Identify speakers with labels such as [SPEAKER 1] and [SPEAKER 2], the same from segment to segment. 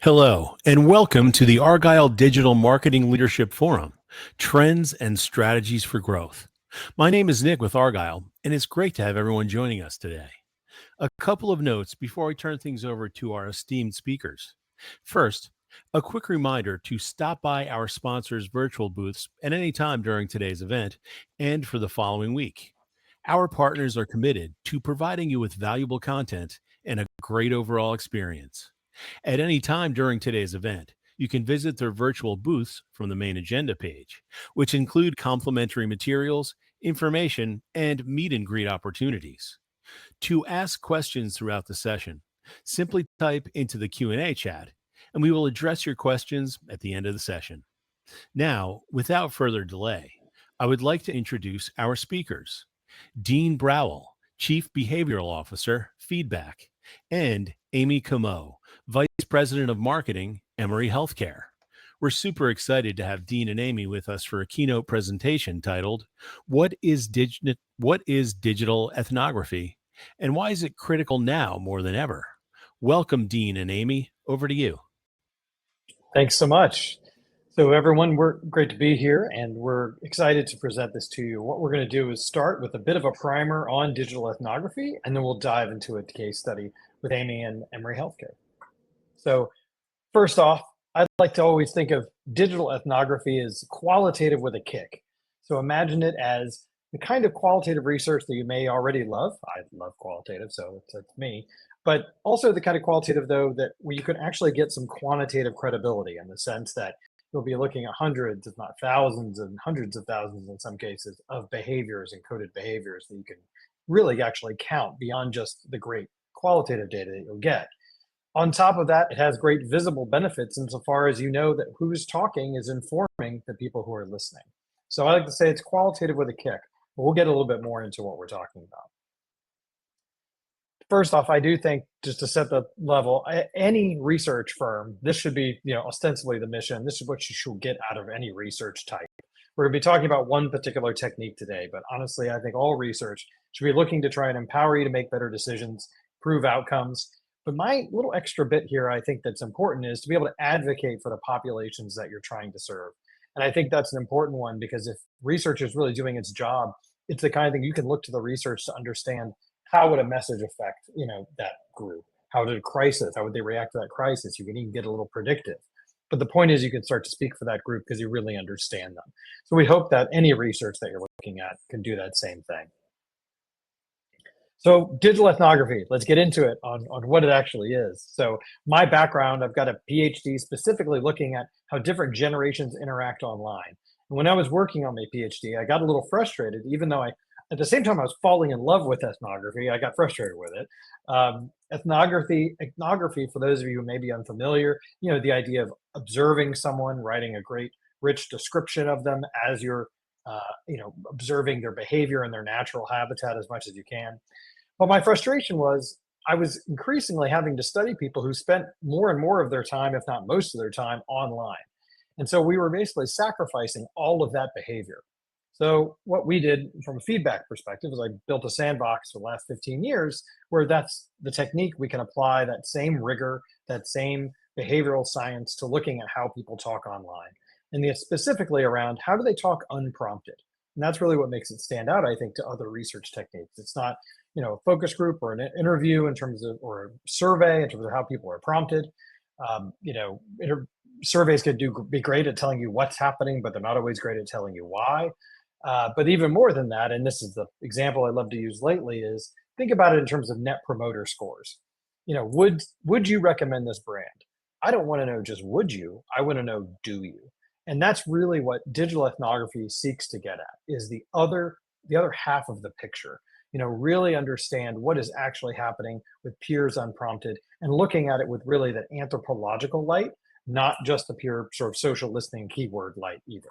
[SPEAKER 1] Hello, and welcome to the Argyle Digital Marketing Leadership Forum, Trends and Strategies for Growth. My name is Nick with Argyle, and it's great to have everyone joining us today. A couple of notes before I turn things over to our esteemed speakers. First, a quick reminder to stop by our sponsors' virtual booths at any time during today's event and for the following week. Our partners are committed to providing you with valuable content and a great overall experience. At any time during today's event, you can visit their virtual booths from the main agenda page, which include complimentary materials, information, and meet and greet opportunities. To ask questions throughout the session, simply type into the Q&A chat, and we will address your questions at the end of the session. Now, without further delay, I would like to introduce our speakers. Dean Browell, Chief Behavioral Officer, Feedback, and Amy Comeau, Vice President of Marketing, Emory Healthcare. We're super excited to have Dean and Amy with us for a keynote presentation titled, What is Digital Ethnography, and Why is it Critical Now More Than Ever? Welcome, Dean and Amy. Over to you.
[SPEAKER 2] Thanks so much. So everyone, we're great to be here and we're excited to present this to you. What we're going to do is start with a bit of a primer on digital ethnography, and then we'll dive into a case study with Amy and Emory Healthcare. So first off, I'd like to always think of digital ethnography as qualitative with a kick. So imagine it as the kind of qualitative research that you may already love. I love qualitative, so it's me. But also the kind of qualitative, though, that where you can actually get some quantitative credibility in the sense that you'll be looking at hundreds, if not thousands and hundreds of thousands in some cases, of behaviors and coded behaviors that you can really actually count beyond just the great qualitative data that you'll get. On top of that, it has great visible benefits insofar as you know that who's talking is informing the people who are listening. So I like to say it's qualitative with a kick, but we'll get a little bit more into what we're talking about. First off, I do think, just to set the level, any research firm, this should be, ostensibly the mission. This is what you should get out of any research type. We're going to be talking about one particular technique today, but honestly, I think all research should be looking to try and empower you to make better decisions, improve outcomes. But my little extra bit here, I think that's important, is to be able to advocate for the populations that you're trying to serve. And I think that's an important one because if research is really doing its job, it's the kind of thing you can look to the research to understand how would a message affect, that group? How did a crisis? How would they react to that crisis? You can even get a little predictive. But the point is you can start to speak for that group because you really understand them. So we hope that any research that you're looking at can do that same thing. So digital ethnography, let's get into it on what it actually is. So my background, I've got a PhD specifically looking at how different generations interact online. And when I was working on my PhD, I got a little frustrated, even though at the same time I was falling in love with ethnography, I got frustrated with it. Ethnography, for those of you who may be unfamiliar, the idea of observing someone, writing a great, rich description of them as you're observing their behavior and their natural habitat as much as you can. But my frustration was I was increasingly having to study people who spent more and more of their time, if not most of their time, online. And so we were basically sacrificing all of that behavior. So what we did from a feedback perspective is I built a sandbox for the last 15 years where that's the technique we can apply that same rigor, that same behavioral science to looking at how people talk online. And specifically around how do they talk unprompted? And that's really what makes it stand out, I think, to other research techniques. It's not, a focus group or an interview in terms of, or a survey in terms of how people are prompted. Surveys could be great at telling you what's happening, but they're not always great at telling you why. But even more than that, and this is the example I love to use lately, is think about it in terms of net promoter scores. Would you recommend this brand? I don't want to know just would you, I want to know do you? And that's really what digital ethnography seeks to get at, is the other half of the picture. Really understand what is actually happening with peers unprompted and looking at it with really that anthropological light, not just the pure sort of social listening keyword light either.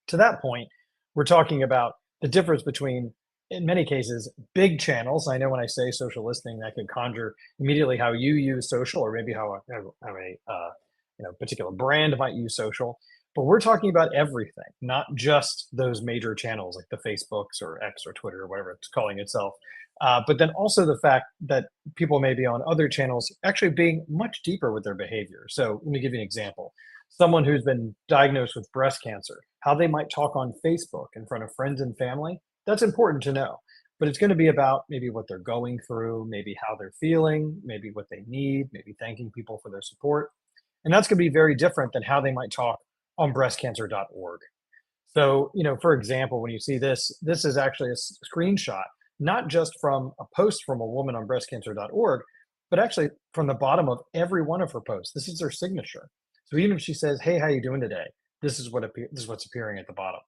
[SPEAKER 2] To that point, we're talking about the difference between, in many cases, big channels. I know when I say social listening, that can conjure immediately how you use social, or maybe how a particular brand might use social. But we're talking about everything, not just those major channels like the Facebooks or X or Twitter or whatever it's calling itself. But then also the fact that people may be on other channels actually being much deeper with their behavior. So let me give you an example. Someone who's been diagnosed with breast cancer, how they might talk on Facebook in front of friends and family, that's important to know. But it's going to be about maybe what they're going through, maybe how they're feeling, maybe what they need, maybe thanking people for their support. And that's going to be very different than how they might talk on breastcancer.org. So, for example, when you see this, this is actually a screenshot, not just from a post from a woman on breastcancer.org, but actually from the bottom of every one of her posts. This is her signature. So even if she says, "Hey, how you doing today?" This is what's appearing at the bottom.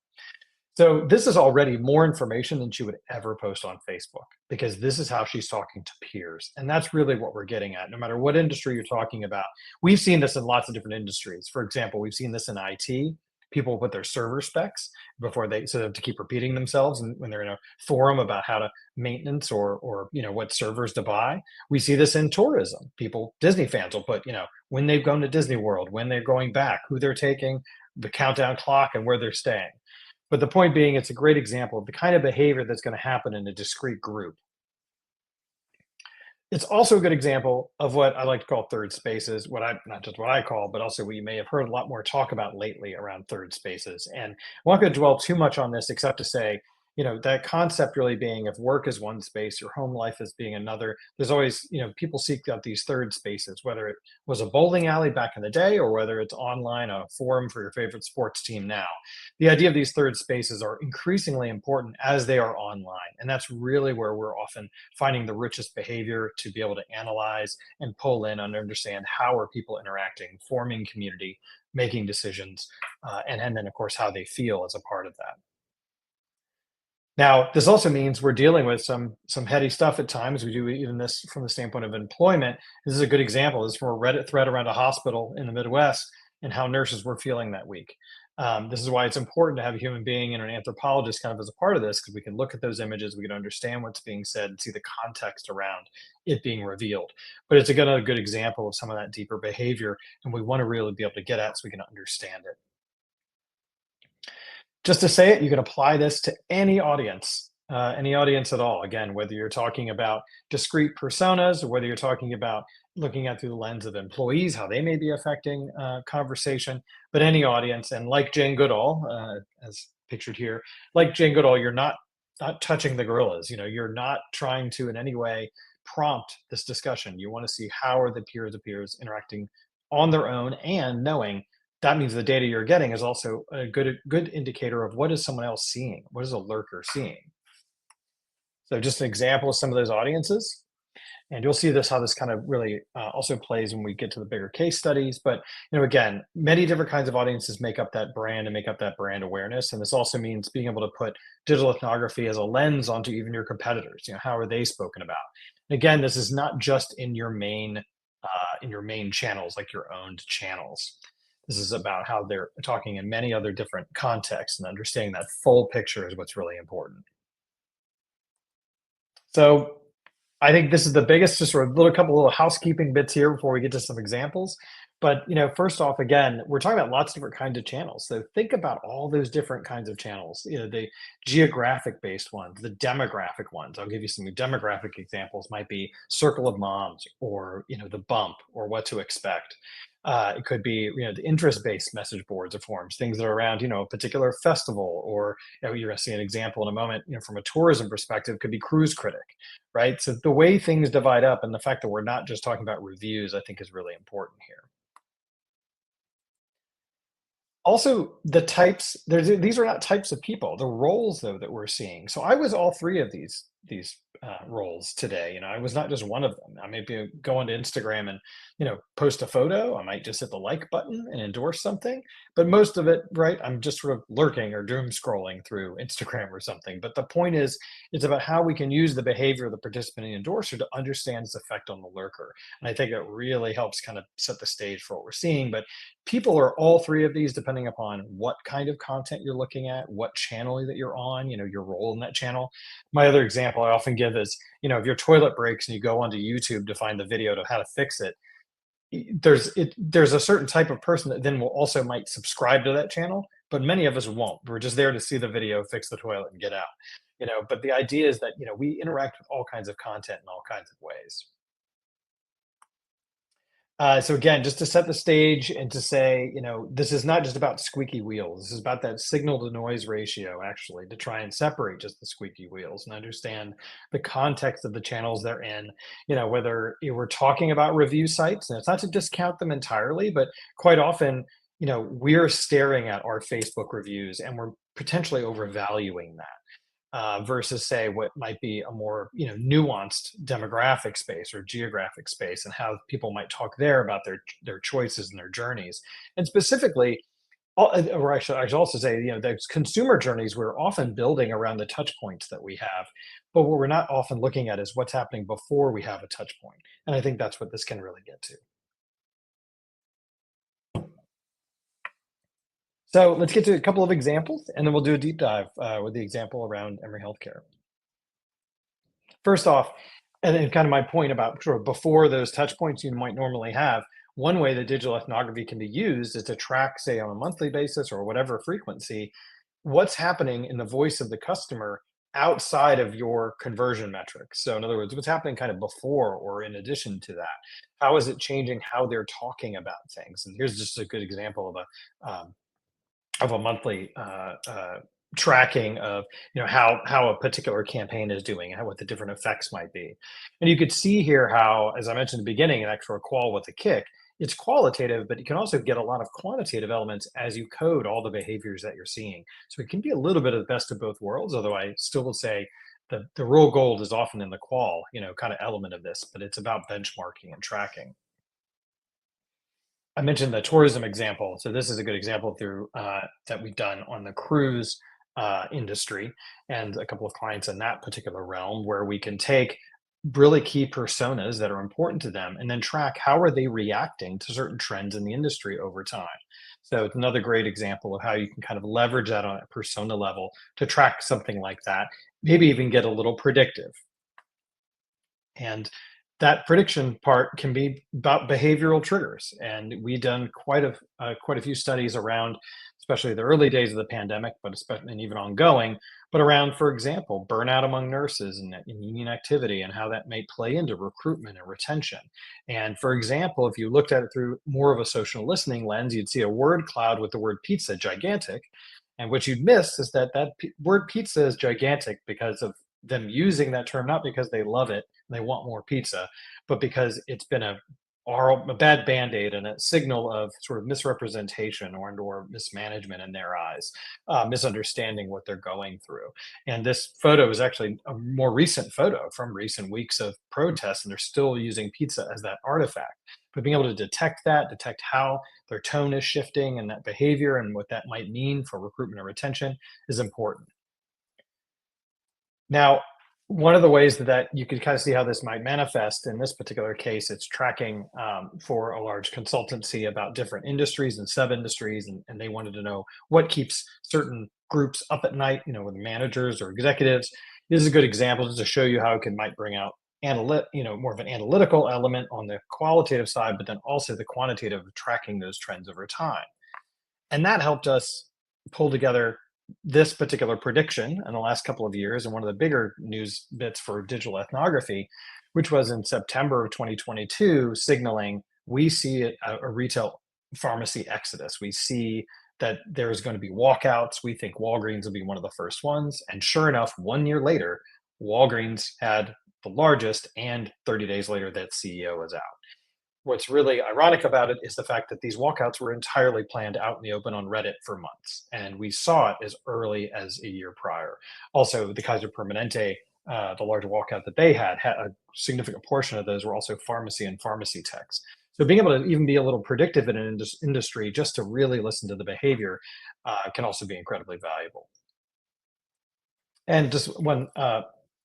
[SPEAKER 2] So this is already more information than she would ever post on Facebook, because this is how she's talking to peers. And that's really what we're getting at. No matter what industry you're talking about, we've seen this in lots of different industries. For example, we've seen this in IT. People put their server specs before they, so to keep repeating themselves, and when they're in a forum about how to maintenance or what servers to buy. We see this in tourism. People, Disney fans will put, when they've gone to Disney World, when they're going back, who they're taking, the countdown clock, and where they're staying. But the point being, it's a great example of the kind of behavior that's going to happen in a discrete group. It's also a good example of what I like to call third spaces, not just what I call, but also what you may have heard a lot more talk about lately around third spaces. And I'm not going to dwell too much on this, except to say, that concept really being, if work is one space, your home life is being another. There's always, people seek out these third spaces, whether it was a bowling alley back in the day or whether it's online, a forum for your favorite sports team now. The idea of these third spaces are increasingly important as they are online. And that's really where we're often finding the richest behavior to be able to analyze and pull in and understand how are people interacting, forming community, making decisions, and then of course how they feel as a part of that. Now, this also means we're dealing with some heady stuff at times. We do even this from the standpoint of employment. This is a good example. This is from a Reddit thread around a hospital in the Midwest and how nurses were feeling that week. This is why it's important to have a human being and an anthropologist kind of as a part of this, because we can look at those images, we can understand what's being said, and see the context around it being revealed. But it's again a good example of some of that deeper behavior, and we want to really be able to get at so we can understand it. Just to say it, you can apply this to any audience at all. Again, whether you're talking about discrete personas, or whether you're talking about looking at through the lens of employees, how they may be affecting conversation, but any audience. And like Jane Goodall, as pictured here, like Jane Goodall, you're not touching the gorillas. You're not trying to in any way prompt this discussion. You want to see how are the peers of peers interacting on their own, and knowing that means the data you're getting is also a good indicator of what is someone else seeing, what is a lurker seeing. So just an example of some of those audiences, and you'll see this how this kind of really also plays when we get to the bigger case studies. But again, many different kinds of audiences make up that brand and make up that brand awareness. And this also means being able to put digital ethnography as a lens onto even your competitors. How are they spoken about? And again, this is not just in your main channels, like your owned channels. This is about how they're talking in many other different contexts, and understanding that full picture is what's really important. So I think this is the biggest, just sort of couple little housekeeping bits here before we get to some examples. But first off, again, we're talking about lots of different kinds of channels. So think about all those different kinds of channels. The geographic based ones, the demographic ones. I'll give you some demographic examples. Might be Circle of Moms, or the Bump, or What to Expect. It could be the interest-based message boards or forums, things that are around a particular festival, or you're going to see an example in a moment. From a tourism perspective, could be Cruise Critic, right? So the way things divide up, and the fact that we're not just talking about reviews, I think is really important here. Also, the types, these are not types of people, the roles though that we're seeing. So I was all three of these roles today. I was not just one of them. I may be go onto Instagram and post a photo. I might just hit the like button and endorse something. But most of it, right, I'm just sort of lurking or doom scrolling through Instagram or something. But the point is, it's about how we can use the behavior of the participant and endorser to understand its effect on the lurker. And I think it really helps kind of set the stage for what we're seeing. But people are all three of these, depending upon what kind of content you're looking at, what channel that you're on, your role in that channel. My other example I often give is, if your toilet breaks and you go onto YouTube to find the video to how to fix it, there's a certain type of person that then will also might subscribe to that channel, but many of us won't. We're just there to see the video, fix the toilet, and get out. But the idea is that we interact with all kinds of content in all kinds of ways. So again, just to set the stage and to say, this is not just about squeaky wheels. This is about that signal to noise ratio, actually, to try and separate just the squeaky wheels and understand the context of the channels they're in. Whether we're talking about review sites, and it's not to discount them entirely, but quite often, we're staring at our Facebook reviews and we're potentially overvaluing that versus say what might be a more nuanced demographic space or geographic space and how people might talk there about their choices and their journeys. And specifically, or I should also say, those consumer journeys we're often building around the touch points that we have, but what we're not often looking at is what's happening before we have a touch point. And I think that's what this can really get to. So let's get to a couple of examples, and then we'll do a deep dive with the example around Emory Healthcare. First off, and then kind of my point about sort of before those touch points you might normally have, one way that digital ethnography can be used is to track, say, on a monthly basis or whatever frequency, what's happening in the voice of the customer outside of your conversion metrics. So, in other words, what's happening kind of before or in addition to that? How is it changing how they're talking about things? And here's just a good example of a monthly tracking of how a particular campaign is doing and what the different effects might be. And you could see here how, as I mentioned in the beginning, an extra qual with a kick, it's qualitative, but you can also get a lot of quantitative elements as you code all the behaviors that you're seeing. So it can be a little bit of the best of both worlds, although I still would say the real gold is often in the qual, kind of element of this, but it's about benchmarking and tracking. I mentioned the tourism example. So this is a good example through that we've done on the cruise industry and a couple of clients in that particular realm where we can take really key personas that are important to them and then track how are they reacting to certain trends in the industry over time. So it's another great example of how you can kind of leverage that on a persona level to track something like that, maybe even get a little predictive. And that prediction part can be about behavioral triggers. And we've done quite a few studies around, especially the early days of the pandemic, but especially and even ongoing, but around, for example, burnout among nurses and union activity and how that may play into recruitment and retention. And for example, if you looked at it through more of a social listening lens, you'd see a word cloud with the word pizza gigantic. And what you'd miss is that word pizza is gigantic because of them using that term, not because they love it and they want more pizza, but because it's been a bad band-aid and a signal of sort of misrepresentation or mismanagement in their eyes, misunderstanding what they're going through. And this photo is actually a more recent photo from recent weeks of protests, and they're still using pizza as that artifact. But being able to detect how their tone is shifting and that behavior and what that might mean for recruitment and retention is important. Now, one of the ways that you could kind of see how this might manifest in this particular case, it's tracking for a large consultancy about different industries and sub-industries, and they wanted to know what keeps certain groups up at night, with managers or executives. This is a good example just to show you how it might bring out more of an analytical element on the qualitative side, but then also the quantitative of tracking those trends over time. And that helped us pull together this particular prediction in the last couple of years and one of the bigger news bits for digital ethnography, which was in September of 2022, signaling we see a retail pharmacy exodus. We see that there's going to be walkouts. We think Walgreens will be one of the first ones. And sure enough, 1 year later, Walgreens had the largest, and 30 days later, that CEO was out. What's really ironic about it is the fact that these walkouts were entirely planned out in the open on Reddit for months, and we saw it as early as a year prior. Also, the Kaiser Permanente, the large walkout that they had a significant portion of those were also pharmacy and pharmacy techs. So being able to even be a little predictive in an industry just to really listen to the behavior can also be incredibly valuable. And just one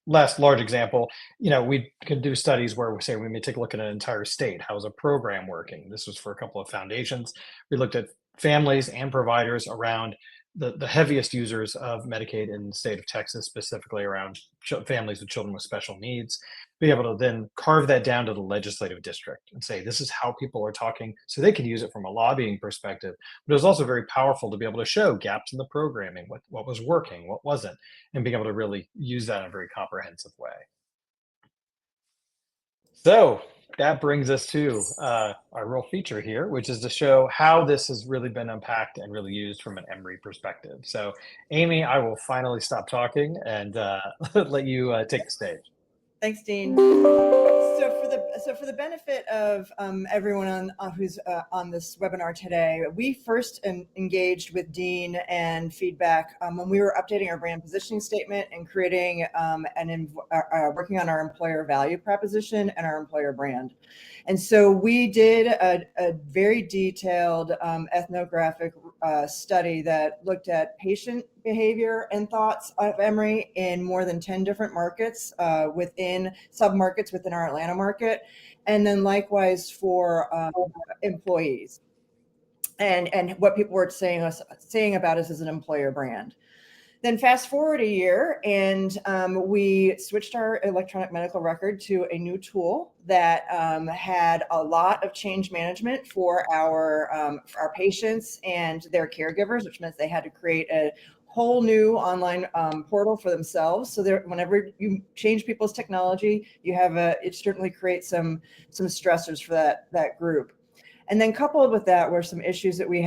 [SPEAKER 2] last large example, we can do studies where we say we may take a look at an entire state. How is a program working? This was for a couple of foundations. We looked at families and providers around the heaviest users of Medicaid in the state of Texas, specifically around families with children with special needs, be able to then carve that down to the legislative district and say, this is how people are talking, so they can use it from a lobbying perspective. But it was also very powerful to be able to show gaps in the programming, what was working, what wasn't, and being able to really use that in a very comprehensive way. So that brings us to our real feature here, which is to show how this has really been unpacked and really used from an Emory perspective. So, Amy, I will finally stop talking and let you take the stage.
[SPEAKER 3] Thanks, Dean. So for the benefit of everyone who's on this webinar today, we first engaged with Dean and feedback when we were updating our brand positioning statement and creating working on our employer value proposition and our employer brand. And so we did a very detailed ethnographic study that looked at patient behavior and thoughts of Emory in more than 10 different markets within sub-markets within our Atlanta market, and then likewise for employees and what people were saying about us as an employer brand. Then fast forward a year, and we switched our electronic medical record to a new tool that had a lot of change management for our patients and their caregivers, which meant they had to create a whole new online portal for themselves. So whenever you change people's technology, it certainly creates some stressors for that group. And then coupled with that were some issues that we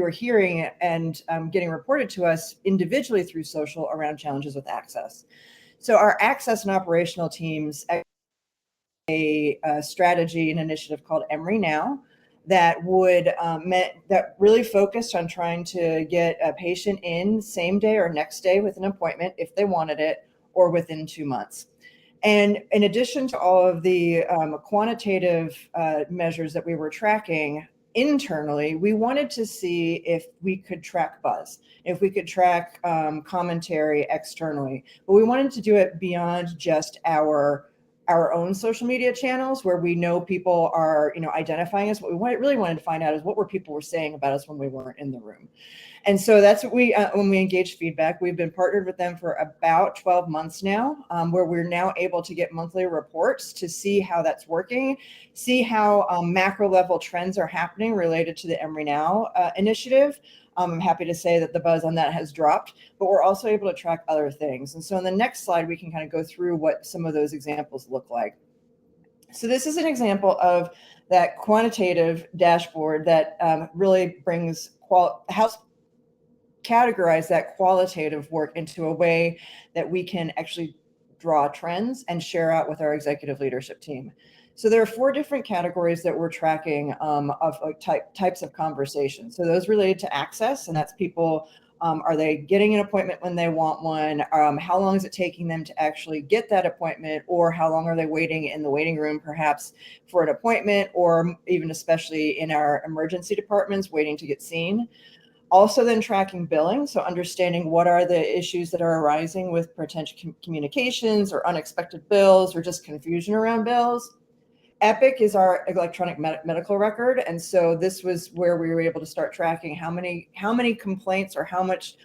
[SPEAKER 3] were hearing and getting reported to us individually through social around challenges with access. So our access and operational teams a strategy and initiative called Emory Now that really focused on trying to get a patient in same day or next day with an appointment if they wanted it, or within 2 months. And in addition to all of the quantitative measures that we were tracking internally, we wanted to see if we could track buzz, if we could track commentary externally. But we wanted to do it beyond just our own social media channels where we know people are, identifying us. What we really wanted to find out is what people were saying about us when we weren't in the room. And so that's what when we engaged feedback, we've been partnered with them for about 12 months now, where we're now able to get monthly reports to see how that's working, see how macro level trends are happening related to the Emory Now initiative. I'm happy to say that the buzz on that has dropped, but we're also able to track other things. And so in the next slide, we can kind of go through what some of those examples look like. So this is an example of that quantitative dashboard that really brings helps categorize that qualitative work into a way that we can actually draw trends and share out with our executive leadership team. So there are 4 different categories that we're tracking of types of conversations. So those related to access, and that's people, are they getting an appointment when they want one? How long is it taking them to actually get that appointment? Or how long are they waiting in the waiting room, perhaps for an appointment, or even especially in our emergency departments waiting to get seen? Also then tracking billing, so understanding what are the issues that are arising with potential communications or unexpected bills or just confusion around bills. Epic is our electronic medical record, and so this was where we were able to start tracking how many complaints or how much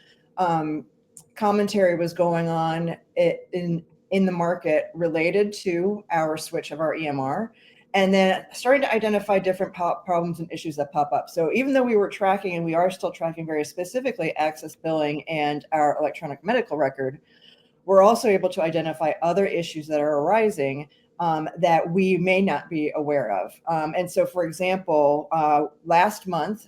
[SPEAKER 3] commentary was going on in the market related to our switch of our EMR. And then starting to identify different problems and issues that pop up. So even though we were tracking, and we are still tracking very specifically access billing and our electronic medical record, we're also able to identify other issues that are arising that we may not be aware of. And so, for example, last month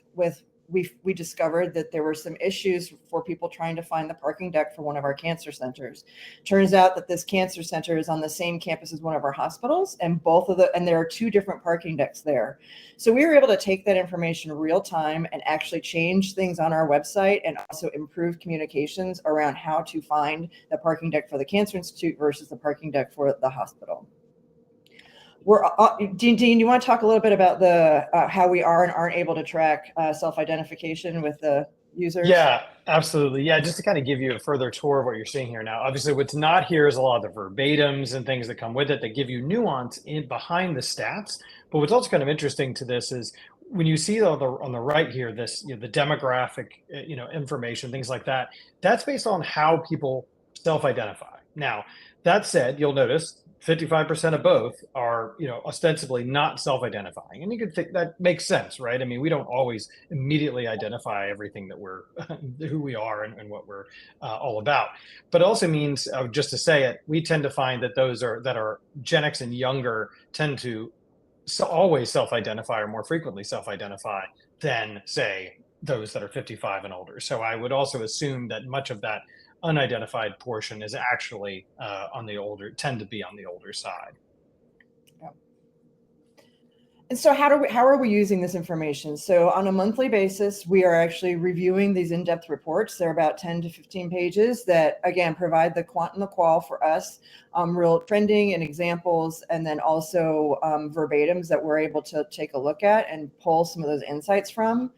[SPEAKER 3] we discovered that there were some issues for people trying to find the parking deck for one of our cancer centers. Turns out that this cancer center is on the same campus as one of our hospitals, and there are 2 different parking decks there. So we were able to take that information real time and actually change things on our website and also improve communications around how to find the parking deck for the Cancer Institute versus the parking deck for the hospital. Dean, you want to talk a little bit about the how we are and aren't able to track self-identification with the users?
[SPEAKER 2] Yeah, absolutely. Yeah, just to kind of give you a further tour of what you're seeing here now. Obviously, what's not here is a lot of the verbatims and things that come with it that give you nuance in behind the stats. But what's also kind of interesting to this is when you see on the right here, this, the demographic, information, things like that, that's based on how people self-identify. Now, that said, you'll notice 55% of both are, ostensibly not self-identifying. And you could think that makes sense, right? I mean, we don't always immediately identify everything that we're, who we are and what we're all about. But it also means, just to say it, we tend to find that those that are Gen X and younger tend to always self-identify or more frequently self-identify than, say, those that are 55 and older. So I would also assume that much of that unidentified portion is actually tend to be on the older side.
[SPEAKER 3] Yeah. And so how are we using this information? So on a monthly basis, we are actually reviewing these in-depth reports. They're about 10 to 15 pages that, again, provide the quant and the qual for us, real trending and examples, and then also verbatims that we're able to take a look at and pull some of those insights from.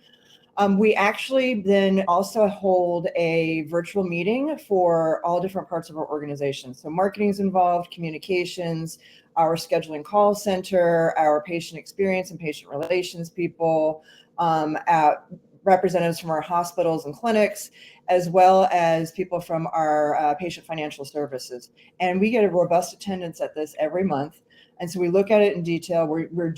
[SPEAKER 3] We actually then also hold a virtual meeting for all different parts of our organization. So marketing is involved, communications, our scheduling call center, our patient experience and patient relations people, representatives from our hospitals and clinics, as well as people from our patient financial services. And we get a robust attendance at this every month. And so we look at it in detail. We're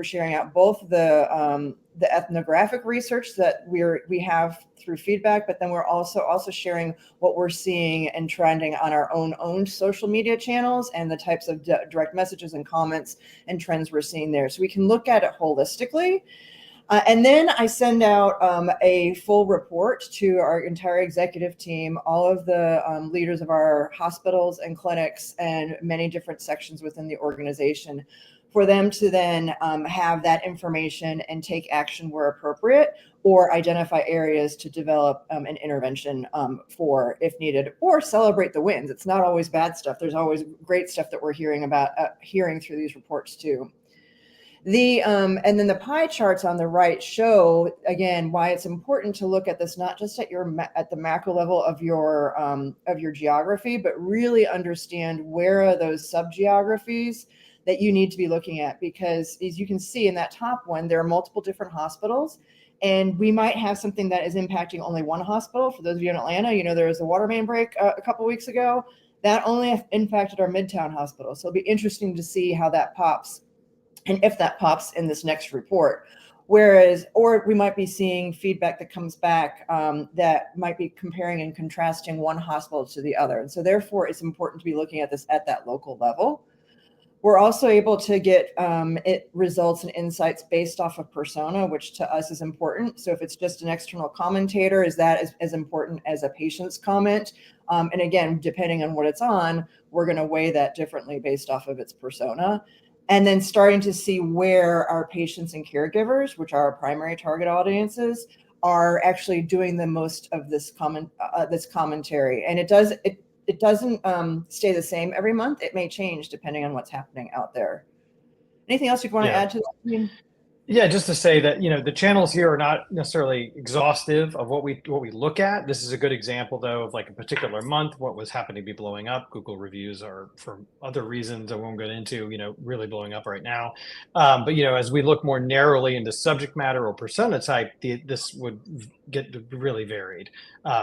[SPEAKER 3] sharing out both the ethnographic research that we have through feedback, but then we're also sharing what we're seeing and trending on our own social media channels and the types of direct messages and comments and trends we're seeing there. So we can look at it holistically. And then I send out a full report to our entire executive team, all of the leaders of our hospitals and clinics and many different sections within the organization, for them to then have that information and take action where appropriate, or identify areas to develop an intervention for if needed, or celebrate the wins. It's not always bad stuff. There's always great stuff that we're hearing through these reports too. And then the pie charts on the right show, again, why it's important to look at this, not just at the macro level of your geography, but really understand where are those sub-geographies that you need to be looking at. Because as you can see in that top one, there are multiple different hospitals, and we might have something that is impacting only one hospital. For those of you in Atlanta, there was a water main break a couple of weeks ago. That only impacted our Midtown hospital. So it'll be interesting to see how that pops, and if that pops in this next report. Or we might be seeing feedback that comes back that might be comparing and contrasting one hospital to the other. And so therefore, it's important to be looking at this at that local level. We're also able to get results and insights based off of persona, which to us is important. So if it's just an external commentator, is that as important as a patient's comment? And again, depending on what it's on, we're going to weigh that differently based off of its persona. And then starting to see where our patients and caregivers, which are our primary target audiences, are actually doing the most of this commentary. And it doesn't stay the same every month. It may change depending on what's happening out there. Anything else you'd want to add to that?
[SPEAKER 2] Yeah, just to say that, the channels here are not necessarily exhaustive of what we look at. This is a good example, though, of like a particular month, what was happening to be blowing up. Google reviews are, for other reasons I won't get into, really blowing up right now. But, as we look more narrowly into subject matter or persona type, this would get really varied.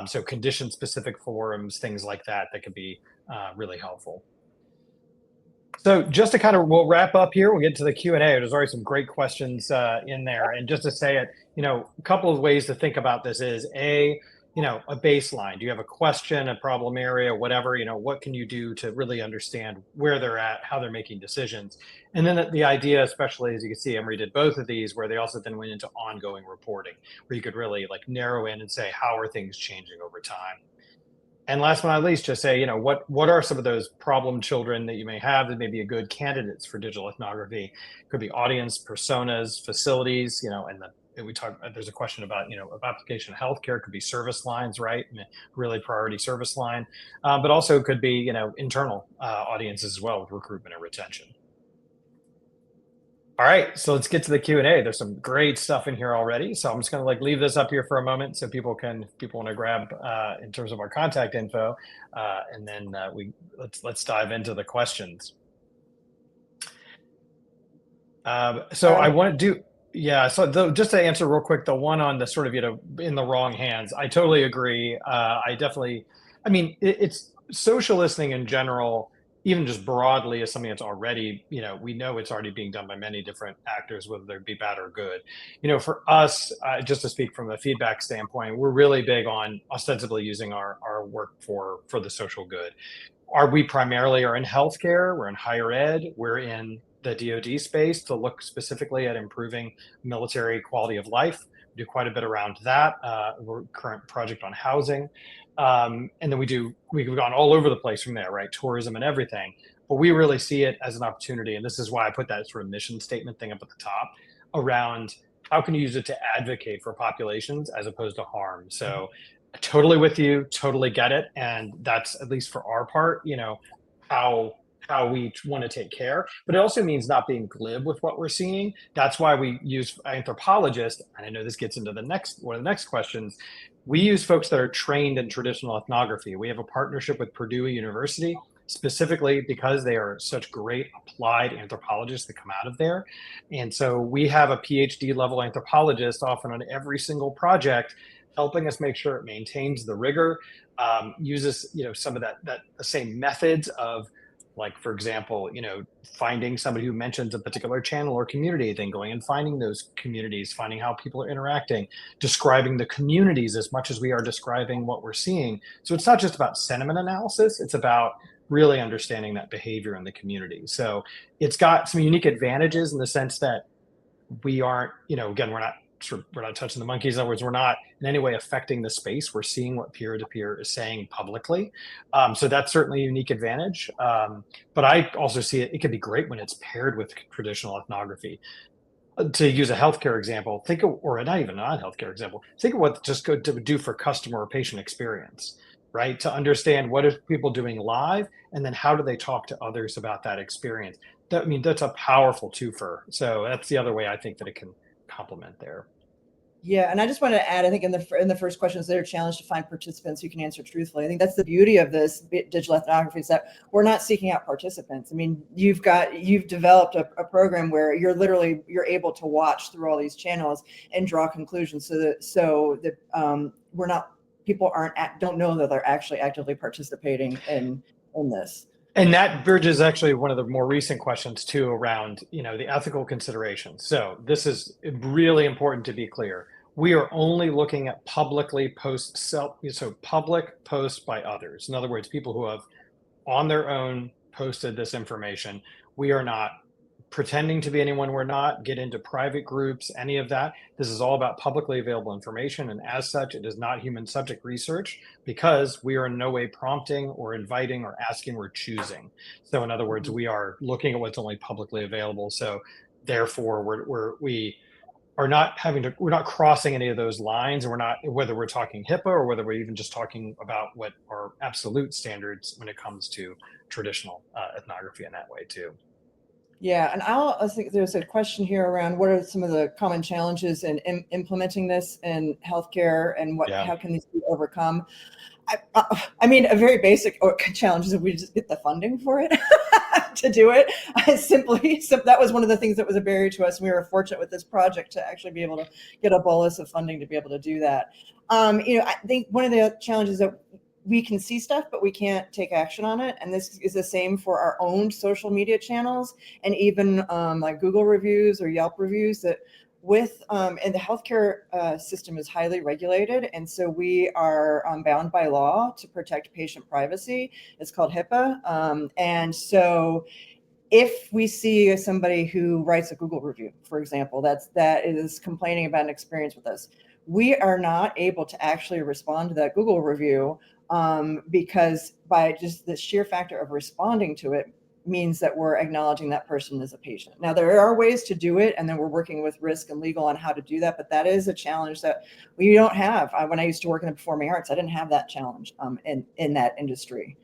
[SPEAKER 2] So condition-specific forums, things like that could be really helpful. So just to we'll wrap up here. We'll get to the Q&A. There's already some great questions in there. And just to say it, a couple of ways to think about this is a baseline. Do you have a question, a problem area, whatever, what can you do to really understand where they're at, how they're making decisions? And then the idea, especially as you can see, Emory did both of these, where they also then went into ongoing reporting, where you could really narrow in and say, how are things changing over time? And last but not least, just say, what are some of those problem children that you may have that may be a good candidates for digital ethnography? Could be audience, personas, facilities, there's a question about, of application of healthcare, could be service lines, right? Really priority service line, but also could be, internal audiences as well with recruitment and retention. All right, so let's get to the Q&A. There's some great stuff in here already. So I'm just going to leave this up here for a moment so people want to grab in terms of our contact info, and then let's dive into the questions. So I want to do. Yeah, so just to answer real quick, the one on the sort of, in the wrong hands, I totally agree. I definitely, I mean, it's social listening in general, even just broadly, is something that's already, we know it's already being done by many different actors, whether they be bad or good. For us, just to speak from a feedback standpoint, we're really big on ostensibly using our work for the social good. We primarily are in healthcare, we're in higher ed, we're in the DoD space to look specifically at improving military quality of life. We do quite a bit around that. We're current project on housing. And then we've gone all over the place from there, right? Tourism and everything. But we really see it as an opportunity. And this is why I put that sort of mission statement thing up at the top around how can you use it to advocate for populations as opposed to harm. So totally with you, totally get it. And that's, at least for our part, how we want to take care. But it also means not being glib with what we're seeing. That's why we use anthropologists. And I know this gets into one of the next questions. We use folks that are trained in traditional ethnography. We have a partnership with Purdue University, specifically because they are such great applied anthropologists that come out of there. And so we have a PhD level anthropologist often on every single project, helping us make sure it maintains the rigor, uses some of that the same methods of, like, for example, finding somebody who mentions a particular channel or community, then going and finding those communities, finding how people are interacting, describing the communities as much as we are describing what we're seeing. So it's not just about sentiment analysis, it's about really understanding that behavior in the community. So it's got some unique advantages in the sense that we aren't, again, we're not touching the monkeys. In other words, we're not in any way affecting the space. We're seeing what peer-to-peer is saying publicly. So that's certainly a unique advantage. But I also see it could be great when it's paired with traditional ethnography. To use a healthcare example, or not even non-healthcare example, think of what just go to do for customer or patient experience, right? To understand what are people doing live, and then how do they talk to others about that experience. That's a powerful twofer. So that's the other way I think that it can complement there.
[SPEAKER 3] Yeah, and I just wanted to add, I think in the first question, is there a challenge to find participants who can answer truthfully? I think that's the beauty of this digital ethnography, is that we're not seeking out participants. I mean, you've developed a program where you're able to watch through all these channels and draw conclusions, so that we're not people don't know that they're actually actively participating in this.
[SPEAKER 2] And that bridges actually one of the more recent questions too around, the ethical considerations. So this is really important to be clear. We are only looking at public posts by others. In other words, people who have on their own posted this information. We are not pretending to be anyone we're not, get into private groups, any of that. This is all about publicly available information. And as such, it is not human subject research, because we are in no way prompting or inviting or asking, we're choosing. So in other words, we are looking at what's only publicly available. So therefore, we are not we're not crossing any of those lines. And we're not, whether we're talking HIPAA or whether we're even just talking about what are absolute standards when it comes to traditional ethnography in that way too.
[SPEAKER 3] Yeah, and I think there's a question here around what are some of the common challenges in implementing this in healthcare, and how can these be overcome? I mean, a very basic challenge is if we just get the funding for it to do it. That was one of the things that was a barrier to us. We were fortunate with this project to actually be able to get a bolus of funding to be able to do that. I think one of the challenges that we can see stuff, but we can't take action on it. And this is the same for our own social media channels, and even like Google reviews or Yelp reviews, that and the healthcare system is highly regulated. And so we are bound by law to protect patient privacy. It's called HIPAA. And so if we see somebody who writes a Google review, for example, that is complaining about an experience with us, we are not able to actually respond to that Google review, because by just the sheer factor of responding to it means that we're acknowledging that person as a patient. Now, there are ways to do it, and then we're working with risk and legal on how to do that, but that is a challenge that we don't have. When I used to work in the performing arts, I didn't have that challenge in that industry.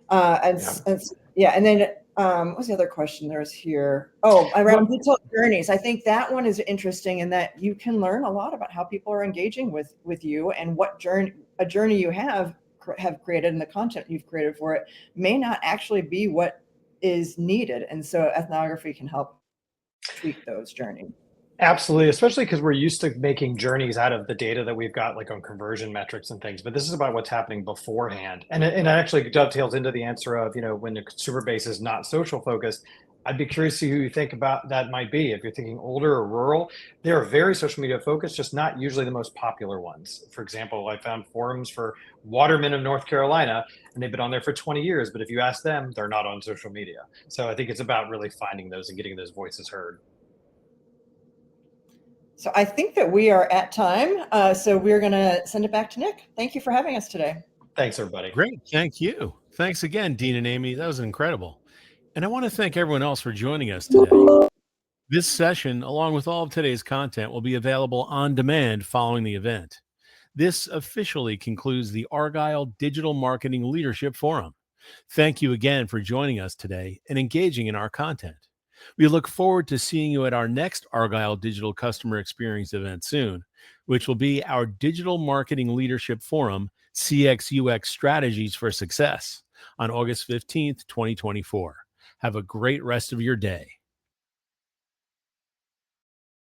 [SPEAKER 3] And then what was the other question there was here? Oh, around digital journeys. I think that one is interesting in that you can learn a lot about how people are engaging with you, and what journey you have created, and the content you've created for it may not actually be what is needed. And so ethnography can help tweak those journeys.
[SPEAKER 2] Absolutely, especially because we're used to making journeys out of the data that we've got, like on conversion metrics and things. But this is about what's happening beforehand, and it actually dovetails into the answer of, when the consumer base is not social focused. I'd be curious to see who you think about that might be. If you're thinking older or rural, they are very social media focused, just not usually the most popular ones. For example, I found forums for watermen of North Carolina, and they've been on there for 20 years. But if you ask them, they're not on social media. So I think it's about really finding those and getting those voices heard.
[SPEAKER 3] So I think that we are at time. So we're going to send it back to Nick. Thank you for having us today.
[SPEAKER 2] Thanks, everybody.
[SPEAKER 1] Great. Thank you. Thanks again, Dean and Amy. That was incredible. And I want to thank everyone else for joining us today. This session, along with all of today's content, will be available on demand following the event. This officially concludes the Argyle Digital Marketing Leadership Forum. Thank you again for joining us today and engaging in our content. We look forward to seeing you at our next Argyle Digital Customer Experience event soon, which will be our Digital Marketing Leadership Forum, CX/UX Strategies for Success, on August 15th, 2024. Have a great rest of your day.